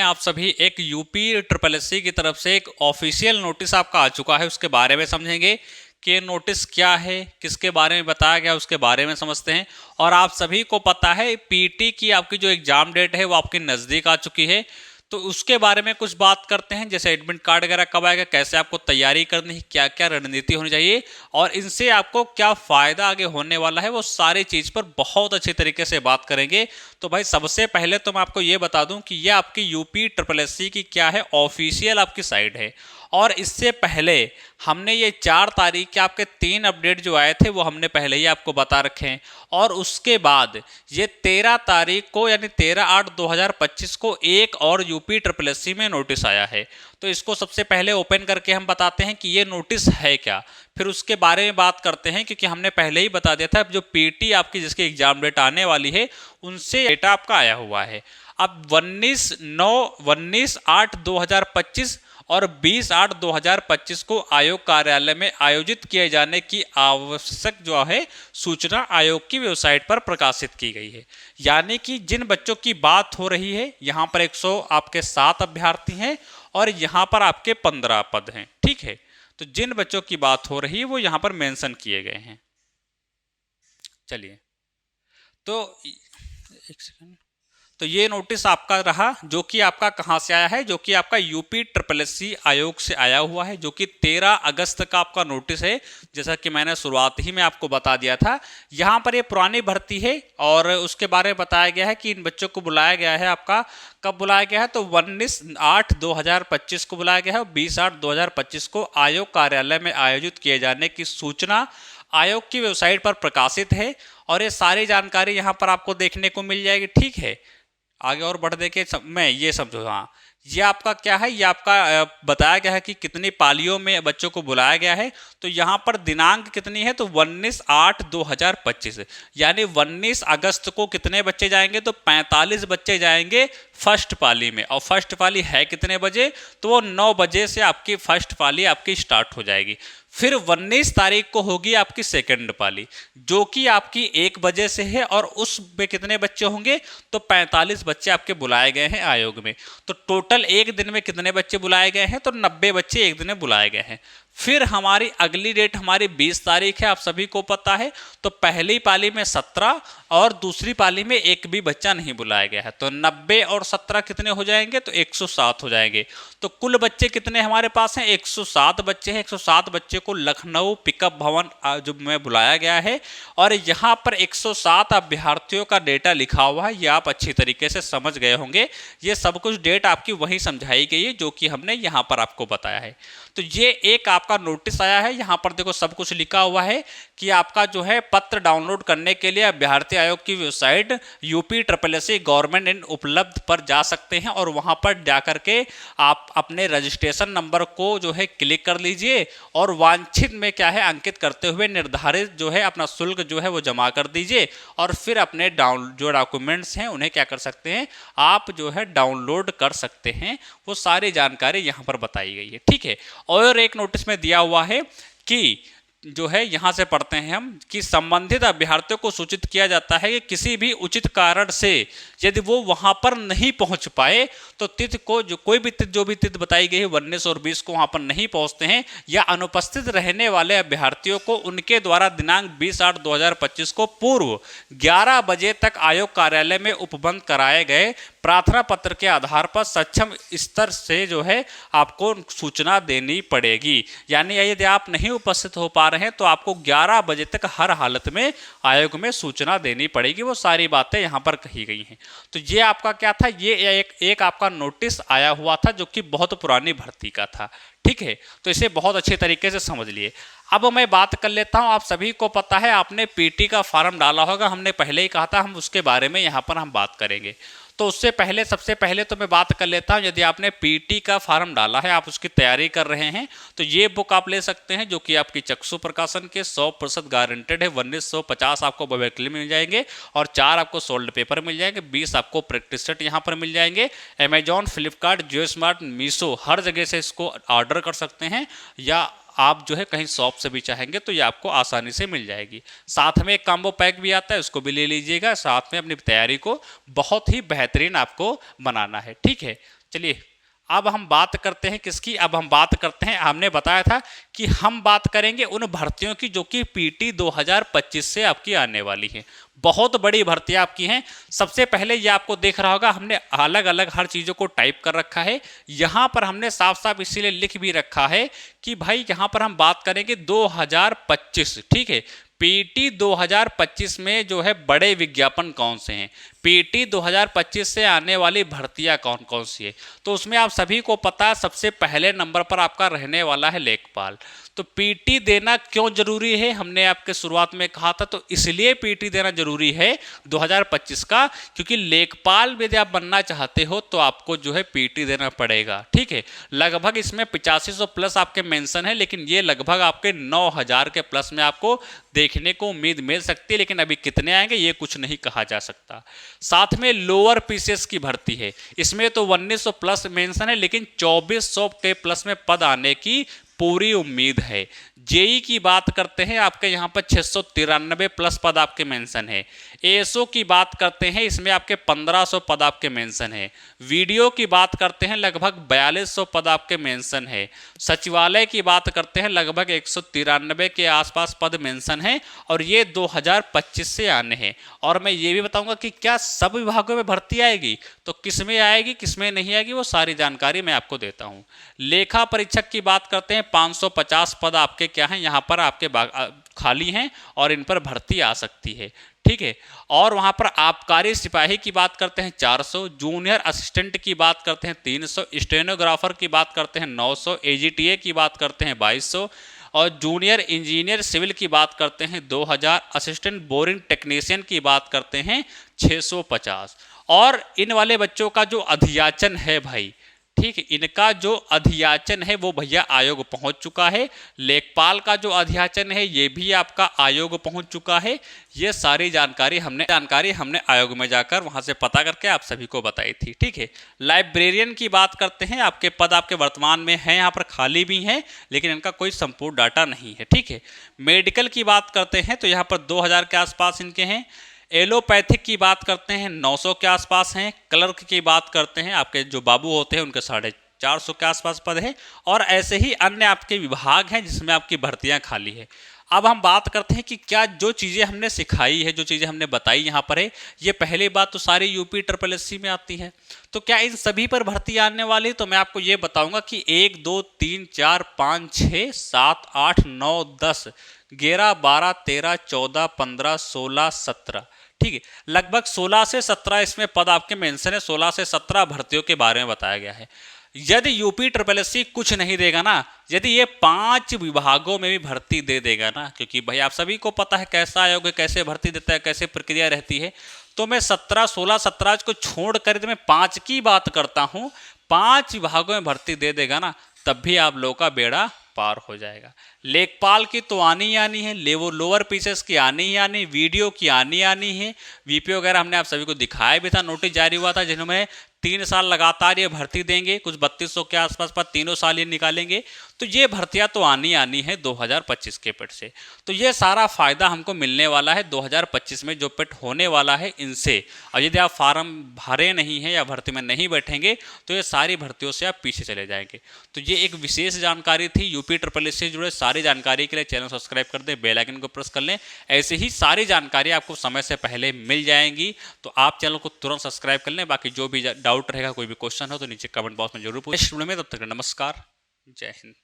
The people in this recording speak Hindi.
आप सभी एक यूपी ट्रिपल एससी की तरफ से एक ऑफिशियल नोटिस आपका आ चुका है, उसके बारे में समझेंगे कि ये नोटिस क्या है, किसके बारे में बताया गया उसके बारे में समझते हैं। और आप सभी को पता है पीटी की आपकी जो एग्जाम डेट है वो आपकी नज़दीक आ चुकी है, तो उसके बारे में कुछ बात करते हैं। जैसे एडमिट कार्ड वगैरह कब आएगा, कैसे आपको तैयारी करनी है, क्या क्या रणनीति होनी चाहिए और इनसे आपको क्या फ़ायदा आगे होने वाला है, वो सारी चीज़ पर बहुत अच्छी तरीके से बात करेंगे। तो भाई सबसे पहले तो मैं आपको ये बता दूं कि ये आपकी यूपी ट्रिपल एससी की क्या है, ऑफिशियल आपकी साइट है। और इससे पहले हमने ये 4 तारीख के आपके 3 अपडेट जो आए थे वो हमने पहले ही आपको बता रखे हैं। और उसके बाद ये 13 तारीख को यानी 13/8/2025 को एक और यूपी ट्रिपल एससी में नोटिस आया है। तो इसको सबसे पहले ओपन करके हम बताते हैं कि ये नोटिस है क्या, फिर उसके बारे में बात करते हैं, क्योंकि हमने पहले ही बता दिया था जो पीटी आपकी जिसकी एग्जाम डेट आने वाली है उनसे डेटा आपका आया हुआ है। अब 19/8/2025 और 20/8/2025 को आयोग कार्यालय में आयोजित किए जाने की आवश्यक जो है सूचना आयोग की वेबसाइट पर प्रकाशित की गई है। यानी कि जिन बच्चों की बात हो रही है यहाँ पर 100 आपके 7 अभ्यर्थी हैं और यहाँ पर आपके 15 पद हैं, ठीक है। तो जिन बच्चों की बात हो रही है वो यहाँ पर मेंशन किए गए हैं। चलिए, तो एक सेकंड, तो ये नोटिस आपका रहा जो कि आपका कहाँ से आया है, जो कि आपका यूपी ट्रिपल एससी आयोग से आया हुआ है, जो कि 13 अगस्त का आपका नोटिस है। जैसा कि मैंने शुरुआत ही में आपको बता दिया था, यहाँ पर ये पुरानी भर्ती है और उसके बारे में बताया गया है कि इन बच्चों को बुलाया गया है। आपका कब बुलाया गया है, तो 19/8/2025 को बुलाया गया है और 20/8/2025 को आयोग कार्यालय में आयोजित किए जाने की सूचना आयोग की वेबसाइट पर प्रकाशित है। और ये सारी जानकारी यहाँ पर आपको देखने को मिल जाएगी, ठीक है। आगे और बढ़ दे के मैं ये समझो, हाँ ये आपका क्या है, ये आपका बताया गया है कि कितनी पालियों में बच्चों को बुलाया गया है। तो यहाँ पर दिनांक कितनी है, तो 19/8/2025 यानी 19 अगस्त को कितने बच्चे जाएंगे, तो 45 बच्चे जाएंगे फर्स्ट पाली में। और फर्स्ट पाली है कितने बजे, तो वो 9 बजे से आपकी फर्स्ट पाली आपकी स्टार्ट हो जाएगी। फिर 19 तारीख को होगी आपकी सेकंड पाली जो कि आपकी 1 बजे से है और उस पे कितने बच्चे होंगे, तो 45 बच्चे आपके बुलाए गए हैं आयोग में। तो टोटल एक दिन में कितने बच्चे बुलाए गए हैं, तो 90 बच्चे एक दिन में बुलाए गए हैं। फिर हमारी अगली डेट हमारी 20 तारीख है, आप सभी को पता है। तो पहली पाली में 17 और दूसरी पाली में एक भी बच्चा नहीं बुलाया गया है। तो 90 और 17 कितने हो जाएंगे, तो 107 हो जाएंगे। तो कुल बच्चे कितने हमारे पास हैं, 107 बच्चे हैं। 107 बच्चे को लखनऊ पिकअप भवन जो में बुलाया गया है और यहाँ पर 107 अभ्यर्थियों का डेटा लिखा हुआ है। ये आप अच्छी तरीके से समझ गए होंगे। ये सब कुछ डेट आपकी वही समझाई गई है जो कि हमने यहाँ पर आपको बताया है। तो ये एक आपका नोटिस आया है, यहाँ पर देखो सब कुछ लिखा हुआ है कि आपका जो है पत्र डाउनलोड करने के लिए अभ्यर्थी आयोग की website UP triple SC government in उपलब्ध पर जा सकते हैं और वहाँ पर जाकर के आप अपने रजिस्ट्रेशन नंबर को जो है क्लिक कर लीजिए और वांछित में क्या है अंकित करते हुए निर्धारित जो है अपना शुल्क जो है वो जमा कर दीजिए और फिर अपने जो डॉक्यूमेंट्स हैं उन्हें क्या कर सकते हैं, आप जो है डाउनलोड कर सकते हैं। वो सारी जानकारी यहाँ पर बताई गई है, ठीक है। और एक नोटिस में दिया हुआ है कि जो है यहाँ से पढ़ते हैं हम कि संबंधित अभ्यर्थियों को सूचित किया जाता है कि किसी भी उचित कारण से यदि वो वहाँ पर नहीं पहुँच पाए तो तिथि को जो कोई भी तिथि जो भी तिथि बताई गई है 19 और 20 को वहाँ पर नहीं पहुँचते हैं या अनुपस्थित रहने वाले अभ्यर्थियों को उनके द्वारा दिनांक 20/8/2025 को पूर्व 11 बजे तक आयोग कार्यालय में उपबंध कराए गए प्रार्थना पत्र के आधार पर सक्षम स्तर से जो है आपको सूचना देनी पड़ेगी। यानी यदि आप नहीं उपस्थित हो पा रहे हैं तो आपको 11 बजे तक हर हालत में आयोग में सूचना देनी पड़ेगी। वो सारी बातें यहाँ पर कही गई हैं। तो ये आपका क्या था, ये एक आपका नोटिस आया हुआ था जो कि बहुत पुरानी भर्ती का था, ठीक है। तो इसे बहुत अच्छे तरीके से समझ लिए। अब मैं बात कर लेता हूं, आप सभी को पता है आपने पीटी का फॉर्म डाला होगा, हमने पहले ही कहा था हम उसके बारे में यहाँ पर हम बात करेंगे। तो उससे पहले सबसे पहले तो मैं बात कर लेता हूं, यदि आपने पीटी का फॉर्म डाला है, आप उसकी तैयारी कर रहे हैं तो ये बुक आप ले सकते हैं जो कि आपकी चक्षु प्रकाशन के 100% गारंटेड है। 1950 आपको बवेकली मिल जाएंगे और 4 आपको सोल्ड पेपर मिल जाएंगे, 20 आपको प्रैक्टिस सेट यहाँ पर मिल जाएंगे। अमेजॉन, फ्लिपकार्ट, जियो स्मार्ट, मीशो हर जगह से इसको ऑर्डर कर सकते हैं या आप जो है कहीं शॉप से भी चाहेंगे तो ये आपको आसानी से मिल जाएगी। साथ में एक कॉम्बो पैक भी आता है, उसको भी ले लीजिएगा। साथ में अपनी तैयारी को बहुत ही बेहतरीन आपको बनाना है, ठीक है। चलिए अब हम बात करते हैं किसकी, अब हम बात करते हैं, हमने बताया था कि हम बात करेंगे उन भर्तियों की जो कि पीटी 2025 से आपकी आने वाली है। बहुत बड़ी भर्तियां आपकी हैं। सबसे पहले ये आपको देख रहा होगा, हमने अलग अलग हर चीज़ों को टाइप कर रखा है। यहाँ पर हमने साफ साफ इसीलिए लिख भी रखा है कि भाई यहाँ पर हम बात करेंगे 2025, ठीक है। पीटी 2025 में जो है बड़े विज्ञापन कौन से हैं, पीटी 2025 से आने वाली भर्तियां कौन कौन सी है, तो उसमें आप सभी को पता है सबसे पहले नंबर पर आपका रहने वाला है लेखपाल। तो पीटी देना क्यों जरूरी है, हमने आपके शुरुआत में कहा था, तो इसलिए पीटी देना जरूरी है 2025 का, क्योंकि लेखपाल यदि आप बनना चाहते हो तो आपको जो है पीटी देना पड़ेगा, ठीक है। लगभग इसमें 8500 प्लस आपके मेंशन है, लेकिन ये लगभग आपके 9000 के प्लस में आपको देखने को उम्मीद मिल सकती है, लेकिन अभी कितने आएंगे ये कुछ नहीं कहा जा सकता। साथ में लोअर पीसीएस की भर्ती है, इसमें तो 1900 प्लस मेंशन है, लेकिन 2400 के प्लस में पद आने की पूरी उम्मीद है। जेई की बात करते हैं, आपके यहाँ पर 693 प्लस पद आपके मेंशन है। एएसओ की बात करते हैं, इसमें आपके 1500 पद आपके मेंशन है। वीडियो की बात करते हैं, लगभग 4200 पद आपके मेंशन है। सचिवालय की बात करते हैं, लगभग 193 के आसपास पद मेंशन है, और ये 2025 से आने हैं। और मैं ये भी बताऊंगा कि क्या सब विभागों में भर्ती आएगी, तो किसमें आएगी किसमें नहीं आएगी वो सारी जानकारी मैं आपको देता हूँ। लेखा परीक्षक की बात करते हैं, 550 पद आपके क्या हैं यहाँ पर आपके खाली हैं, और इन पर भर्ती आ सकती है, ठीक है। और वहाँ पर आबकारी सिपाही की बात करते हैं 400, जूनियर असिस्टेंट की बात करते हैं 300, स्टेनोग्राफर की बात करते हैं 900, एजीटीए की बात करते हैं 2200, और जूनियर इंजीनियर सिविल की बात करते हैं 2000, असिस्टेंट बोरिंग टेक्नीशियन की बात करते हैं 650। और इन वाले बच्चों का जो अधियाचन है भाई, ठीक है, इनका जो अधियाचन है वो भैया आयोग पहुंच चुका है। लेखपाल का जो अधियाचन है ये भी आपका आयोग पहुंच चुका है। ये सारी जानकारी हमने आयोग में जाकर वहां से पता करके आप सभी को बताई थी, ठीक है। लाइब्रेरियन की बात करते हैं, आपके पद आपके वर्तमान में हैं, यहाँ पर खाली भी हैं, लेकिन इनका कोई संपूर्ण डाटा नहीं है, ठीक है। मेडिकल की बात करते हैं तो यहाँ पर 2000 के आसपास इनके हैं। एलोपैथिक की बात करते हैं 900 के आसपास हैं। क्लर्क की बात करते हैं, आपके जो बाबू होते हैं उनके 450 के आसपास पद है। और ऐसे ही अन्य आपके विभाग हैं जिसमें आपकी भर्तियां खाली है। अब हम बात करते हैं कि क्या जो चीज़ें हमने सिखाई है, जो चीज़ें हमने बताई यहाँ पर है, ये पहली बात तो सारी यूपी SSSC में आती है। तो क्या इन सभी पर भर्ती आने वाली, तो मैं आपको ये बताऊंगा कि 1 2 3 4 5 6 7 8 9 10 11 12 13 14 15 16 17, ठीक है, लगभग 16 से 17 इसमें पद आपके मेंशन है। 16 से 17 भर्तियों के बारे में बताया गया है। यदि यूपी SSSC कुछ नहीं देगा ना, यदि ये 5 विभागों में भी भर्ती दे देगा ना, क्योंकि भाई आप सभी को पता है कैसा आयोग है, कैसे भर्ती देता है, कैसे प्रक्रिया रहती है, तो मैं 17 16 17 को छोड़ कर मैं 5 की बात करता हूँ। 5 विभागों में भर्ती दे देगा ना, तब भी आप लोगों का बेड़ा पार हो जाएगा। लेखपाल की तो आनी ही आनी है, लोअर पीसेस की आनी ही आनी, वीडियो की आनी आनी है, वीपी वगैरह हमने आप सभी को दिखाया भी था, नोटिस जारी हुआ था, जिन्होंने 3 साल लगातार ये भर्ती देंगे, कुछ 3200 के आसपास पर तीनों साल ये निकालेंगे। तो ये भर्तियां तो आनी आनी है 2025 के पेट से। तो ये सारा फायदा हमको मिलने वाला है 2025 में जो पेट होने वाला है इनसे। और यदि आप फार्म भरे नहीं हैं या भर्ती में नहीं बैठेंगे तो ये सारी भर्तियों से आप पीछे चले जाएंगे। तो ये एक विशेष जानकारी थी यूपी SSSC से जुड़े। सारी जानकारी के लिए चैनल सब्सक्राइब कर दें, बेल आइकन को प्रेस कर लें। ऐसे ही सारी जानकारी आपको समय से पहले मिल जाएंगी, तो आप चैनल को तुरंत सब्सक्राइब कर लें। बाकी जो भी डाउट रहेगा, कोई भी क्वेश्चन हो तो नीचे कमेंट बॉक्स में जरूर पूछें। तब तक नमस्कार, जय हिंद।